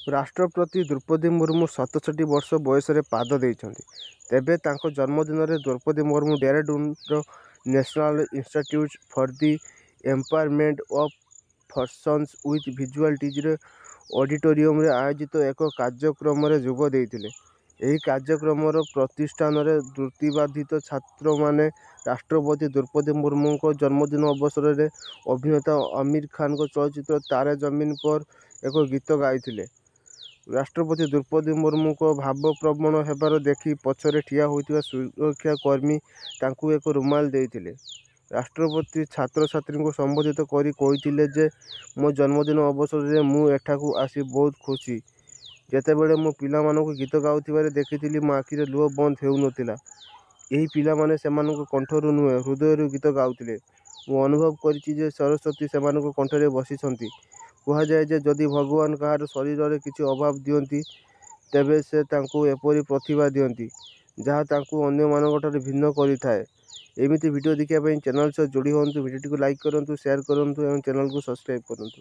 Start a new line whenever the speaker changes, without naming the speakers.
ରାଷ୍ଟ୍ରପତି ଦ୍ରୌପଦୀ ମୁର୍ମୁ 67 ବର୍ଷ ବୟସରେ ପାଦ ଦେଇଛନ୍ତି। ତେବେ ତାଙ୍କ ଜନ୍ମଦିନରେ ଦ୍ରୌପଦୀ ମୁର୍ମୁ ଡେରାଡୁନର national institute for the empowerment of persons with ଡିସେବିଲିଟିଜର ଅଡିଟୋରିୟମରେ ଆୟୋଜିତ ଏକ କାର୍ଯ୍ୟକ୍ରମରେ ଯୋଗ ଦେଇଥିଲେ। ଏହି କାର୍ଯ୍ୟକ୍ରମର ପ୍ରତିଷ୍ଠାନରେ ଦୃଷ୍ଟିବାଧିତ ଛାତ୍ରମାନେ ରାଷ୍ଟ୍ରପତି ଦ୍ରୌପଦୀ ମୁର୍ମୁଙ୍କ ଜନ୍ମଦିନ ଅବସରରେ ଅଭିନେତା ଆମିର ଖାନଙ୍କ ଚଳଚ୍ଚିତ୍ର ତାରେ ଜମିନ ପର ଏକ ଗୀତ ଗାଇଥିଲେ। ରାଷ୍ଟ୍ରପତି ଦ୍ରୌପଦୀ ମୁର୍ମୁଙ୍କ ଭାବପ୍ରବଣ ହେବାର ଦେଖି ପଛରେ ଠିଆ ହୋଇଥିବା ସୁରକ୍ଷା କର୍ମୀ ତାଙ୍କୁ ଏକ ରୁମାଲ ଦେଇଥିଲେ। ରାଷ୍ଟ୍ରପତି ଛାତ୍ରଛାତ୍ରୀଙ୍କୁ ସମ୍ବୋଧିତ କରି କହିଥିଲେ ଯେ ମୋ ଜନ୍ମଦିନ ଅବସରରେ ମୁଁ ଏଠାକୁ ଆସି ବହୁତ ଖୁସି। ଯେତେବେଳେ ମୁଁ ପିଲାମାନଙ୍କୁ ଗୀତ ଗାଉଥିବାର ଦେଖିଥିଲି ମୋ ଆଖିରେ ଲୁହ ବନ୍ଦ ହେଉନଥିଲା। ଏହି ପିଲାମାନେ ସେମାନଙ୍କ କଣ୍ଠରୁ ନୁହେଁ ହୃଦୟରୁ ଗୀତ ଗାଉଥିଲେ। ମୁଁ ଅନୁଭବ କରିଛି ଯେ ସରସ୍ୱତୀ ସେମାନଙ୍କ କଣ୍ଠରେ ବସିଛନ୍ତି। କୁହାଯାଏ ଯେ ଯଦି ଭଗବାନ କାହାର ଶରୀରରେ କିଛି ଅଭାବ ଦିଅନ୍ତି ତେବେ ସେ ତାଙ୍କୁ ଏପରି ପ୍ରତିଭା ଦିଅନ୍ତି ଯାହା ତାଙ୍କୁ ଅନ୍ୟମାନଙ୍କଠାରୁ ଭିନ୍ନ କରିଥାଏ। ଏମିତି ଭିଡ଼ିଓ ଦେଖିବା ପାଇଁ ଚ୍ୟାନେଲ ସହ ଯୋଡ଼ି ହୁଅନ୍ତୁ। ଭିଡ଼ିଓଟିକୁ ଲାଇକ୍ କରନ୍ତୁ, ସେୟାର କରନ୍ତୁ ଏବଂ ଚ୍ୟାନେଲକୁ ସବସ୍କ୍ରାଇବ୍ କରନ୍ତୁ।